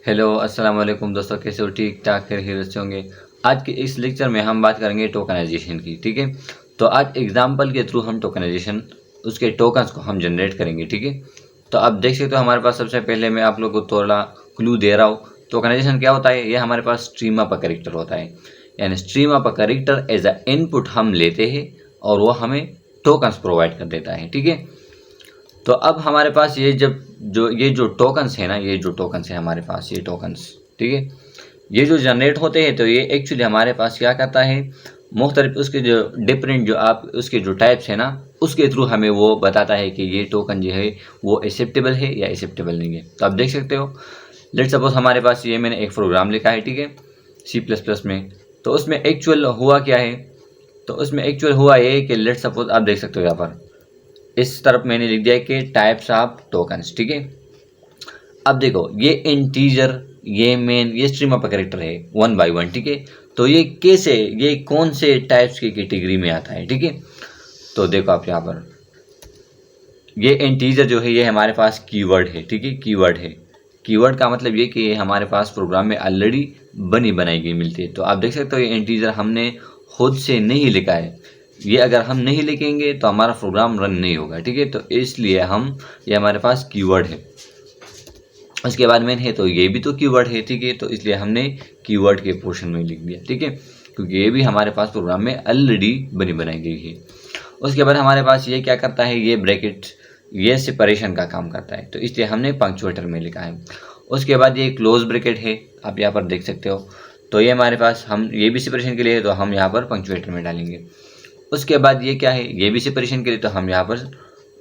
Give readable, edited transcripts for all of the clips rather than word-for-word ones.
Hello अस्सलाम वालेकुम दोस्तों, कैसे हो? ठीक ठाक खैर से होंगे। आज के इस लेक्चर में हम बात करेंगे टोकनाइजेशन की। ठीक है, तो आज एग्जांपल के थ्रू हम टोकनाइजेशन उसके टोकन्स को हम जनरेट करेंगे। ठीक है, तो आप देख सकते हो हमारे पास सबसे पहले मैं आप लोगों को थोड़ा क्लू दे रहा हूँ। टोकनाइजेशन क्या होता है? ये हमारे पास स्ट्रीम ऑफ अ कैरेक्टर होता है, यानी stream of a character as a input हम लेते हैं और वो हमें टोकन्स प्रोवाइड कर देता है। ठीक है, तो अब हमारे पास ये जो टोकन्स है ना, ये जो टोकन्स है हमारे पास, ये टोकन्स, ठीक है, ये जो जनरेट होते हैं तो ये एक्चुअली हमारे पास क्या करता है, मुख्तलिफ उसके जो डिफरेंट जो आप उसके जो टाइप्स है ना, उसके थ्रू हमें वो बताता है कि ये टोकन जो है वो एक्सेप्टेबल है या एक्सेप्टेबल नहीं है। तो आप देख सकते हो, लेट सपोज हमारे पास ये मैंने एक प्रोग्राम लिखा है, ठीक है, C++ में। तो उसमें एक्चुअल हुआ क्या है? तो उसमें एक्चुअल हुआ ये कि लेट सपोज आप देख सकते हो यहाँ पर इस तरफ मैंने लिख दिया है कि टाइप्स ऑफ टोकन्स। ठीक है, अब देखो ये इंटीजर, ये मेन, ये स्ट्रीम ऑफ कैरेक्टर है 1 by 1। ठीक है, तो ये कैसे, ये कौन से टाइप्स की कैटेगरी में आता है? ठीक है, तो देखो आप यहाँ पर ये इंटीजर जो है ये हमारे पास कीवर्ड है। ठीक है, कीवर्ड है। कीवर्ड का मतलब ये कि ये हमारे पास प्रोग्राम में ऑलरेडी बनी बनाई गई मिलती है। तो आप देख सकते हो ये इंटीजर हमने खुद से नहीं लिखा है। ये अगर हम नहीं लिखेंगे तो हमारा प्रोग्राम रन नहीं होगा। ठीक है, तो इसलिए ये हमारे पास कीवर्ड है। उसके बाद मेन है, तो ये भी तो कीवर्ड है। ठीक है, तो इसलिए हमने कीवर्ड के पोर्शन में लिख दिया। ठीक है, क्योंकि ये भी हमारे पास प्रोग्राम में ऑलरेडी बनी बनाई गई है। उसके बाद हमारे पास ये क्या करता है, ये ब्रैकेट, ये सेपरेशन का काम करता है, तो इसलिए हमने पंक्चुएटर में लिखा है। उसके बाद ये क्लोज ब्रैकेट है, आप यहाँ पर देख सकते हो, तो ये हमारे पास हम ये भी सेपरेशन के लिए है, तो हम यहाँ पर पंक्चुएटर में डालेंगे। उसके बाद ये क्या है, ये भी सेपरेशन के लिए, तो हम यहाँ पर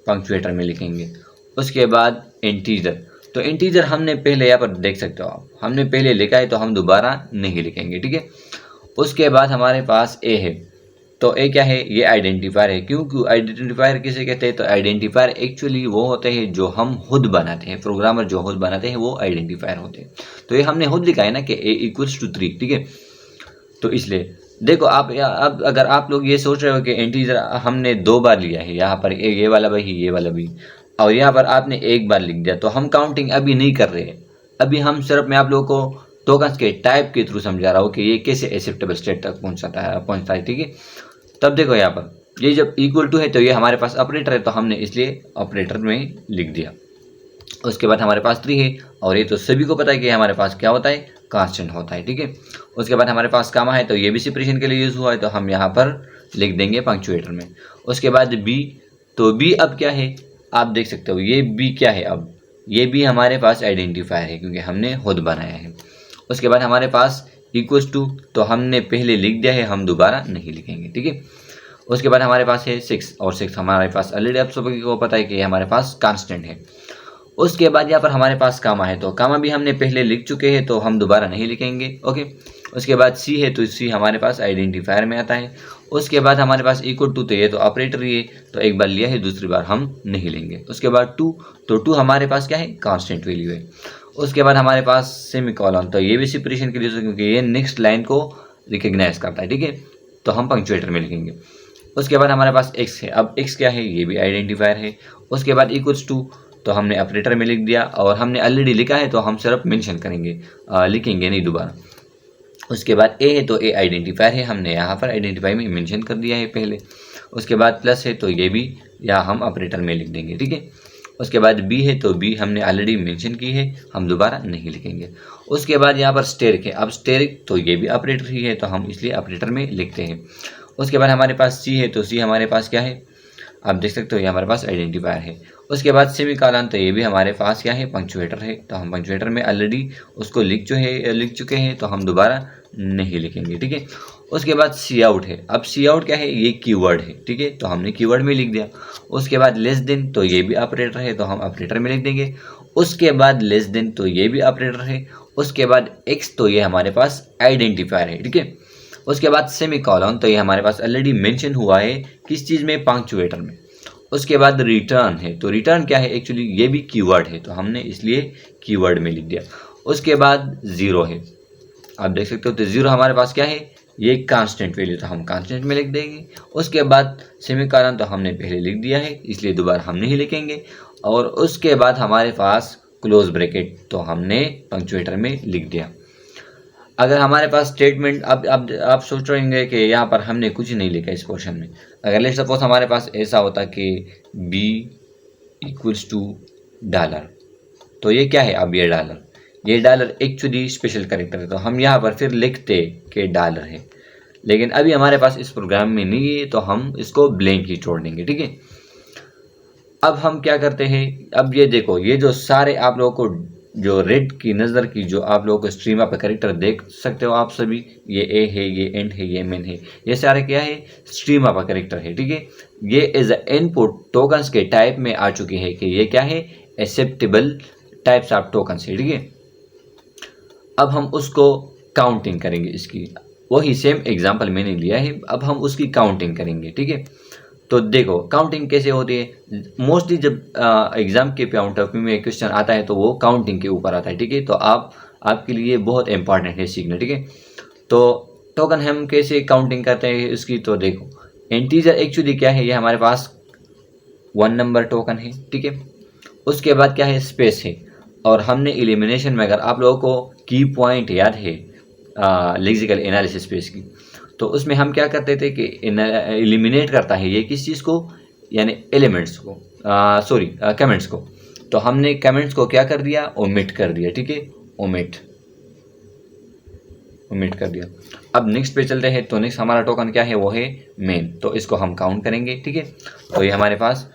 पंक्चुएटर में लिखेंगे। उसके बाद इंटीजर, तो इंटीजर हमने पहले यहाँ पर देख सकते हो आप, हमने पहले लिखा है तो हम दोबारा नहीं लिखेंगे। ठीक है, उसके बाद हमारे पास ए है, तो ए क्या है, ये आइडेंटिफायर है। क्यों आइडेंटिफायर किसे कहते हैं? तो आइडेंटिफायर एक्चुअली वो होते हैं जो हम खुद बनाते हैं, प्रोग्रामर जो खुद बनाते हैं वो आइडेंटिफायर होते हैं। तो ये हमने खुद लिखा है ना कि a = 3। ठीक है, तो इसलिए देखो आप अब अगर आप लोग ये सोच रहे हो कि इंटीजर हमने 2 बार लिया है, यहाँ पर ये वाला भी, ये वाला भी, और यहाँ पर आपने 1 बार लिख दिया, तो हम काउंटिंग अभी नहीं कर रहे हैं। अभी हम सिर्फ मैं आप लोगों को टोकन्स के टाइप के थ्रू समझा रहा हूँ कि ये कैसे एक्सेप्टेबल स्टेट तक पहुँचता है। ठीक है, तब देखो यहाँ पर ये जब इक्वल टू है तो ये हमारे पास ऑपरेटर है, तो हमने इसलिए ऑपरेटर में लिख दिया। उसके बाद हमारे पास 3 है, और ये तो सभी को पता है कि हमारे पास क्या होता है, कांस्टेंट होता है। ठीक है, उसके बाद हमारे पास कामा है, तो ये भी सेपरेशन के लिए यूज़ हुआ है, तो हम यहाँ पर लिख देंगे पंक्चुएटर में। उसके बाद बी, तो बी अब क्या है, आप देख सकते हो ये बी क्या है, अब ये बी हमारे पास आइडेंटिफायर है क्योंकि हमने खुद बनाया है। उसके बाद हमारे पास इक्वल्स टू, तो हमने पहले लिख दिया है, हम दोबारा नहीं लिखेंगे। ठीक है, उसके बाद हमारे पास है 6, और 6 हमारे पास ऑलरेडी आप सभी को पता है कि हमारे पास कांस्टेंट है। उसके बाद यहाँ पर हमारे पास कामा है, तो कामा भी हमने पहले लिख चुके हैं, तो हम दोबारा नहीं लिखेंगे। ओके, उसके बाद सी है, तो सी हमारे पास आइडेंटिफायर में आता है। उसके बाद हमारे पास इक्वल टू, तो ये तो ऑपरेटर ही है, तो एक बार लिया है, दूसरी बार हम नहीं लेंगे। उसके बाद 2, तो 2 हमारे पास क्या है, कांस्टेंट वैल्यू है। उसके बाद हमारे पास सेमीकोलन, तो ये भी सेपरेशन के लिए, क्योंकि ये नेक्स्ट लाइन को रिकग्नाइज करता है। ठीक है, तो हम पंक्चुएटर में लिखेंगे। उसके बाद हमारे पास x है, अब x क्या है, ये भी आइडेंटिफायर है। उसके बाद इक्वल्स टू, तो हमने ऑपरेटर में लिख दिया, और हमने ऑलरेडी लिखा है तो हम सिर्फ मेंशन करेंगे, लिखेंगे नहीं दोबारा। उसके बाद a है, तो a आइडेंटिफायर है, हमने यहाँ पर आइडेंटिफाई में मेंशन कर दिया है पहले। उसके बाद प्लस है, तो ये भी या हम ऑपरेटर में लिख देंगे। ठीक है, उसके बाद b है, तो b हमने ऑलरेडी मेंशन की है, हम दोबारा नहीं लिखेंगे। उसके बाद यहाँ पर स्टेरिक है, अब स्टेरिक तो ये भी ऑपरेटर ही है, तो हम इसलिए ऑपरेटर में लिखते हैं। उसके बाद हमारे पास c है, तो c हमारे पास क्या है, आप देख सकते हो ये हमारे पास आइडेंटिफायर है। उसके बाद सेमीकोलन, तो ये भी हमारे पास क्या है, पंक्चुएटर है, तो हम पंक्चुएटर में ऑलरेडी उसको लिख चुके हैं, तो हम दोबारा नहीं लिखेंगे। ठीक है, उसके बाद सी आउट है, अब सी आउट क्या है, ये कीवर्ड है। ठीक है, तो हमने कीवर्ड में लिख दिया। उसके बाद लेस देन, तो ये भी ऑपरेटर है, तो हम ऑपरेटर में लिख देंगे। उसके बाद लेस देन, तो ये भी ऑपरेटर है। उसके बाद एक्स, तो ये हमारे पास आइडेंटिफायर है। ठीक है, उसके बाद सेमीकोलन, तो ये हमारे पास ऑलरेडी मेंशन हुआ है किस चीज़ में, पंक्चुएटर में। उसके बाद रिटर्न है, तो रिटर्न क्या है, एक्चुअली ये भी कीवर्ड है, तो हमने इसलिए कीवर्ड में लिख दिया। उसके बाद 0 है, आप देख सकते हो, तो 0 हमारे पास क्या है, ये कांस्टेंट वैल्यू, तो हम कांस्टेंट में लिख देंगे। उसके बाद सेमीकोलन, तो हमने पहले लिख दिया है, इसलिए दोबारा हम नहीं लिखेंगे। और उसके बाद हमारे पास क्लोज ब्रैकेट, तो हमने पंक्चुएटर में लिख दिया। अगर हमारे पास स्टेटमेंट, अब आप सोच रहे होंगे कि यहाँ पर हमने कुछ नहीं लिखा इस पोर्शन में। अगर लेट्स सपोज हमारे पास ऐसा होता कि b इक्वल्स टू डॉलर, तो ये क्या है? अब ये डॉलर एक्चुअली स्पेशल कैरेक्टर है, तो हम यहाँ पर फिर लिखते कि डॉलर है। लेकिन अभी हमारे पास इस प्रोग्राम में नहीं है, तो हम इसको ब्लैंक ही छोड़ देंगे, ठीक है। अब हम क्या करते हैं, अब ये देखो, ये जो सारे आप लोगों को जो रेड की नज़र की जो आप लोगों को स्ट्रीम अप कैरेक्टर देख सकते हो आप सभी, ये ए है, ये एंड है, ये मेन है, ये सारे क्या है? स्ट्रीम अप कैरेक्टर है, ठीक है। ये एज अ इनपुट टोकन्स के टाइप में आ चुके हैं कि ये क्या है? एक्सेप्टेबल टाइप्स ऑफ टोकन्स है, ठीक है। अब हम उसको काउंटिंग करेंगे, इसकी वही सेम एग्जांपल मैंने लिया है, अब हम उसकी काउंटिंग करेंगे, ठीक है। तो देखो काउंटिंग कैसे होती है। मोस्टली जब एग्जाम के पॉइंट ऑफ व्यू में क्वेश्चन आता है तो वो काउंटिंग के ऊपर आता है, ठीक है। तो आपके लिए बहुत इंपॉर्टेंट है सीखना, ठीक है। तो टोकन हम कैसे काउंटिंग करते हैं इसकी, तो देखो इंटीजर एक्चुअली क्या है? ये हमारे पास 1 नंबर टोकन है, ठीक है। उसके बाद क्या है? स्पेस है। और हमने एलिमिनेशन में, अगर आप लोगों को की पॉइंट याद है लेक्सिकल एनालिसिस स्पेस की, तो उसमें हम क्या करते थे कि एलिमिनेट करता है ये किस चीज़ को? यानी एलिमेंट्स को, सॉरी कमेंट्स को। तो हमने कमेंट्स को क्या कर दिया? ओमिट कर दिया, ठीक है। ओमिट कर दिया। अब नेक्स्ट पे चलते हैं। तो नेक्स्ट हमारा टोकन क्या है? वो है मेन। तो इसको हम काउंट करेंगे, ठीक है। तो ये हमारे पास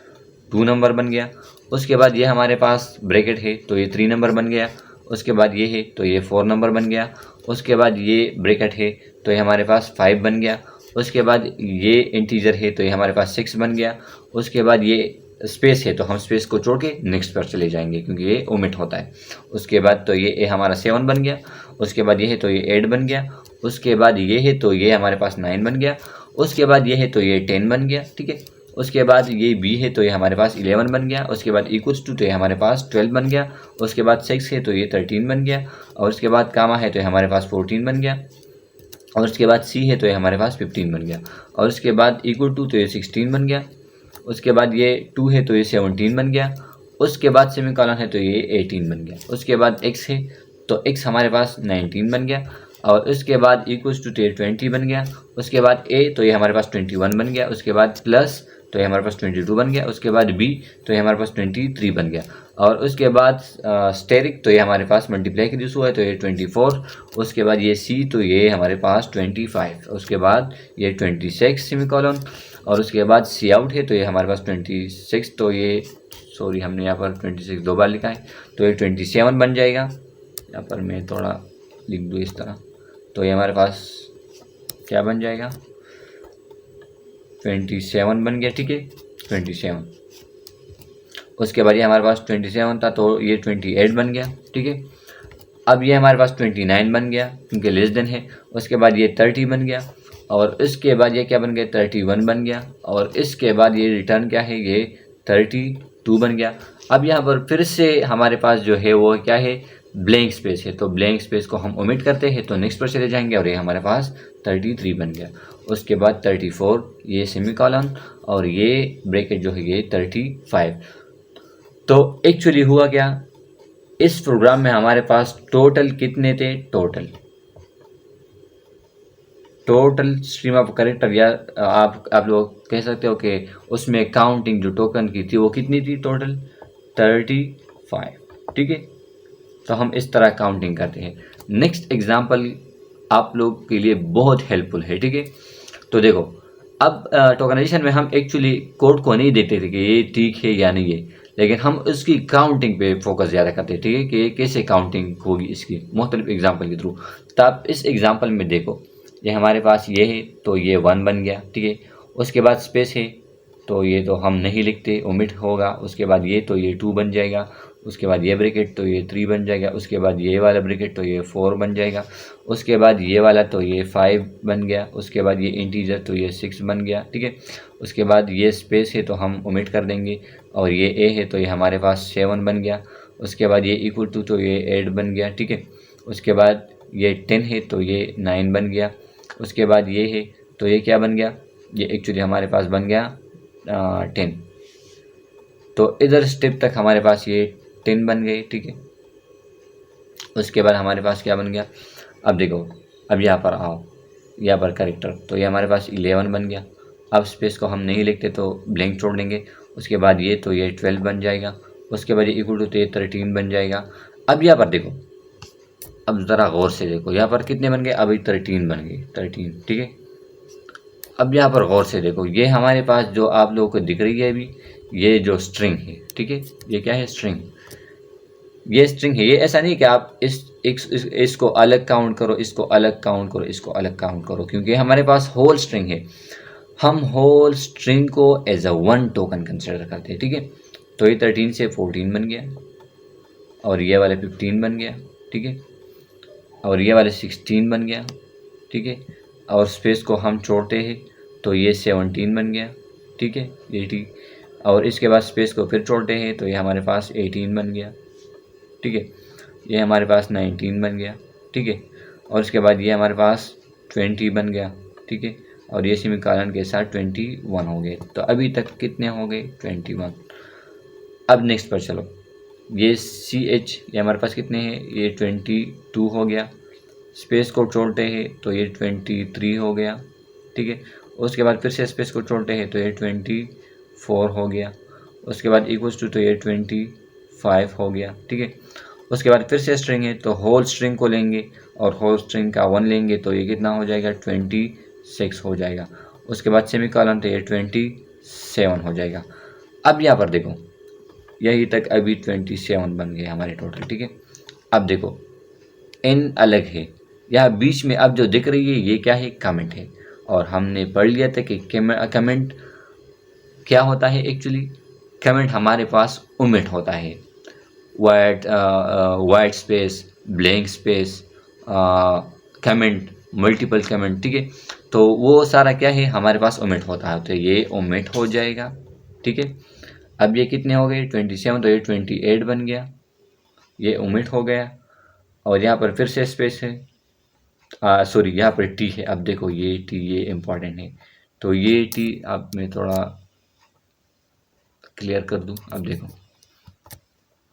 2 नंबर बन गया। उसके बाद ये हमारे पास ब्रैकेट है, तो ये 3 नंबर बन गया। उसके बाद ये है, तो ये 4 नंबर बन गया। उसके बाद ये ब्रैकेट है, तो ये हमारे पास 5 बन गया। उसके बाद ये इंटीजर है, तो ये हमारे पास 6 बन गया। उसके बाद ये स्पेस है, तो हम स्पेस को छोड़ के नेक्स्ट पर चले जाएंगे क्योंकि ये ओमिट होता है। उसके बाद तो ये हमारा 7 बन गया। उसके बाद ये है, तो ये 8 बन गया। उसके बाद ये है, तो ये हमारे पास 9 बन गया। उसके बाद ये है, तो ये 10 बन गया, ठीक है। उसके बाद ये बी है, तो ये हमारे पास 11 बन गया। उसके बाद इक्वल्स टू, तो ये हमारे पास 12 बन गया। उसके बाद 6 है, तो ये 13 बन गया। और उसके बाद कामा है, तो ये हमारे पास 14 बन गया। और उसके बाद सी है, तो ये हमारे पास 15 बन गया। और उसके बाद इक्वल टू, तो ये 16 बन गया। उसके बाद ये 2 है, तो ये 17 बन गया। उसके बाद सेमीकोलन है, तो ये 18 बन गया। उसके बाद एक्स है, तो एक्स हमारे पास 19 बन गया। और उसके बाद इक्वल्स टू, तो ये 20 बन गया। उसके बाद ए, तो ये हमारे पास 21 बन गया। उसके बाद प्लस, तो ये हमारे पास 22 बन गया। उसके बाद बी, तो ये हमारे पास 23 बन गया। और उसके बाद स्टेरिक, तो ये हमारे पास मल्टीप्लाई के रिड्यूस हुआ है, तो ये 24। उसके बाद ये सी, तो ये हमारे पास 25। उसके बाद ये 26 सेमीकोलन। और उसके बाद सी आउट है, तो ये हमारे पास 26, तो ये सॉरी हमने यहाँ पर 26 2 बार लिखा है, तो ये 27 बन जाएगा। यहाँ पर मैं थोड़ा लिख दूँ इस तरह, तो ये हमारे पास क्या बन जाएगा? 27 बन गया, ठीक है। 27। उसके बाद ये हमारे पास 27 था, तो ये 28 बन गया, ठीक है। अब ये हमारे पास 29 बन गया क्योंकि लेस देन है। उसके बाद ये 30 बन गया। और इसके बाद ये क्या बन गया? 31 बन गया। और इसके बाद ये रिटर्न क्या है? ये 32 बन गया। अब यहाँ पर फिर से हमारे पास जो है वो क्या है? ब्लैंक स्पेस है। तो ब्लैंक स्पेस को हम ओमिट करते हैं, तो नेक्स्ट पर चले जाएंगे। और ये हमारे पास 33 बन गया। उसके बाद 34, ये सेमीकोलन, और ये ब्रैकेट जो है ये 35। तो एक्चुअली हुआ क्या? इस प्रोग्राम में हमारे पास टोटल कितने थे? टोटल स्ट्रीम ऑफ कैरेक्टर, या आप लोग कह सकते हो कि उसमें काउंटिंग जो टोकन की थी वो कितनी थी? टोटल 35, ठीक है। तो हम इस तरह काउंटिंग करते हैं। नेक्स्ट एग्जांपल आप लोग के लिए बहुत हेल्पफुल है, ठीक है। तो देखो अब टोकनाइजेशन में हम एक्चुअली कोड को नहीं देखते थे कि ये ठीक है या नहीं है, लेकिन हम उसकी काउंटिंग पे फोकस ज़्यादा करते हैं, ठीक है, कि कैसे काउंटिंग होगी इसकी मुख्तलिफ एग्जांपल के थ्रू। तो आप इस एग्जांपल में देखो, ये हमारे पास ये है, तो ये 1 बन गया, ठीक है। उसके बाद स्पेस है, तो ये तो हम नहीं लिखते, ओमिट होगा। उसके बाद ये, तो ये 2 बन जाएगा। उसके बाद ये ब्रैकेट, तो ये 3 बन जाएगा। उसके बाद ये वाला ब्रैकेट, तो ये 4 बन जाएगा। उसके बाद ये वाला, तो ये 5 बन गया। उसके बाद ये इंटीजर, तो ये 6 बन गया, ठीक है। उसके बाद ये स्पेस है, तो हम ओमिट कर देंगे। और ये ए है, तो ये हमारे पास 7 बन गया। उसके बाद ये इक्वल टू, तो ये 8 बन गया, ठीक है। उसके बाद ये 10 है, तो ये 9 बन गया। उसके बाद ये है, तो ये क्या बन गया? ये एक्चुअली हमारे पास बन गया 10। तो इधर स्टेप तक हमारे पास ये 10 बन गए, ठीक है। उसके बाद हमारे पास क्या बन गया, अब देखो, अब यहाँ पर आओ, यहाँ पर करेक्टर, तो ये हमारे पास 11 बन गया। अब स्पेस को हम नहीं लिखते तो ब्लैंक छोड़ देंगे। उसके बाद ये, तो ये 12 बन जाएगा। उसके बाद ये इक्वल टू, तो ये 13 बन जाएगा। अब यहाँ पर देखो, अब ज़रा गौर से देखो, यहाँ पर कितने बन गए, अभी 13 बन गए, 13, ठीक है। अब यहाँ पर गौर से देखो, ये हमारे पास जो आप लोगों को दिख रही है अभी, ये जो स्ट्रिंग है, ठीक है, ये क्या है, स्ट्रिंग, ये स्ट्रिंग है। ये ऐसा नहीं कि आप इसको अलग काउंट करो, इसको अलग काउंट करो, इसको अलग काउंट करो, क्योंकि हमारे पास होल स्ट्रिंग है। हम होल स्ट्रिंग को as a one token consider करते हैं, ठीक है। तो ये 13 से 14 बन गया, और ये वाले 15 बन गया, ठीक है, और ये वाले 16 बन गया, ठीक है, और स्पेस को हम छोड़ते हैं तो ये 17 बन गया, ठीक है, 80, और इसके बाद स्पेस को फिर छोड़ते हैं तो ये हमारे पास 18 बन गया, ठीक है, ये हमारे पास 19 बन गया, ठीक है, और इसके बाद ये हमारे पास 20 बन गया, ठीक है, और ये सेमीकोलन के साथ 21 हो गए। तो अभी तक कितने हो गए, 21। अब नेक्स्ट पर चलो, ये CH, ये हमारे पास कितने हैं, ये 22 हो गया। स्पेस को छोड़ते हैं तो ये 23 हो गया, ठीक है। उसके बाद फिर से स्पेस को छोड़ते हैं तो ये 24 हो गया। उसके बाद इक्वल्स टू, तो ये 25 हो गया, ठीक है। उसके बाद फिर से स्ट्रिंग है तो होल स्ट्रिंग को लेंगे और होल स्ट्रिंग का 1 लेंगे तो ये कितना हो जाएगा, 26 हो जाएगा। उसके बाद सेमीकोलन, तो ये 27 हो जाएगा। अब यहाँ पर देखो, यही तक अभी 27 बन गए हमारे टोटल, ठीक है। अब देखो, n अलग है, यहाँ बीच में अब जो दिख रही है ये क्या है, कमेंट है। और हमने पढ़ लिया था कि कमेंट क्या होता है एक्चुअली। कमेंट हमारे पास ओमिट होता है, white space, blank space, comment, multiple comment, ठीक है। तो वो सारा क्या है, हमारे पास ओमिट होता है, तो ये ओमिट हो जाएगा, ठीक है। अब ये कितने हो गए, 27, तो ये 28 बन गया, ये ओमिट हो गया। और यहाँ पर फिर से स्पेस है, सॉरी, यहाँ पर टी है। अब देखो, ये टी, ये इम्पॉर्टेंट है, तो ये टी अब मैं थोड़ा क्लियर कर दूँ। अब देखो,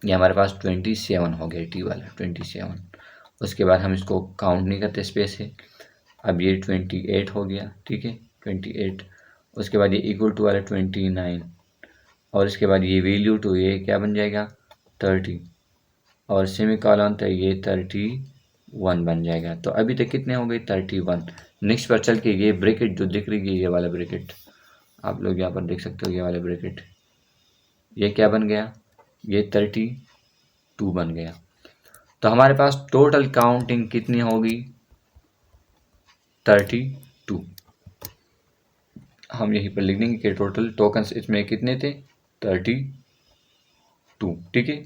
ये हमारे पास 27 हो गया, टी वाला 27। उसके बाद हम इसको काउंट नहीं करते, स्पेस है। अब ये 28 हो गया, ठीक है, 28। उसके बाद ये इक्वल टू वाला 29, और इसके बाद ये वैल्यू टू, ये क्या बन जाएगा, 30, और सेमीकोलन, तो ये 31 बन जाएगा। तो अभी तक कितने हो गए, 31। नेक्स्ट पर चल के ये ब्रैकेट जो दिख रही है, ये वाला ब्रैकेट आप लोग यहाँ पर देख सकते हो, ये वाला ब्रैकेट, ये क्या बन गया, ये 32 बन गया। तो हमारे पास टोटल काउंटिंग कितनी होगी, 32। हम यहीं पर लिख देंगे कि टोटल टोकन्स इसमें कितने थे, 32, ठीक है।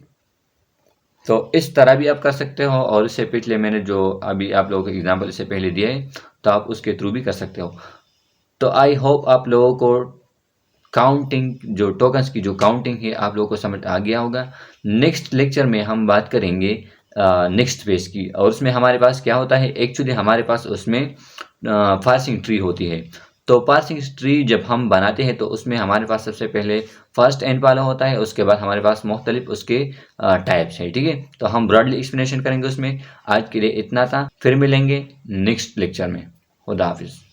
तो इस तरह भी आप कर सकते हो, और इससे पिछले मैंने जो अभी आप लोगों को एग्जाम्पल इससे पहले दिया है, तो आप उसके थ्रू भी कर सकते हो। तो आई होप आप लोगों को काउंटिंग, जो टोकन्स की जो काउंटिंग है, आप लोगों को समझ आ गया होगा। नेक्स्ट लेक्चर में हम बात करेंगे नेक्स्ट पेज की, और उसमें हमारे पास क्या होता है, एक्चुअली हमारे पास उसमें पार्सिंग ट्री होती है। तो पार्सिंग ट्री जब हम बनाते हैं तो उसमें हमारे पास सबसे पहले फर्स्ट एंड वाला होता है, उसके बाद हमारे पास मुख्तलिफ उसके टाइप्स है, ठीक है। तो हम ब्रॉडली एक्सप्लेनेशन करेंगे उसमें। आज के लिए इतना था, फिर मिलेंगे नेक्स्ट लेक्चर में। खुदा हाफिज़।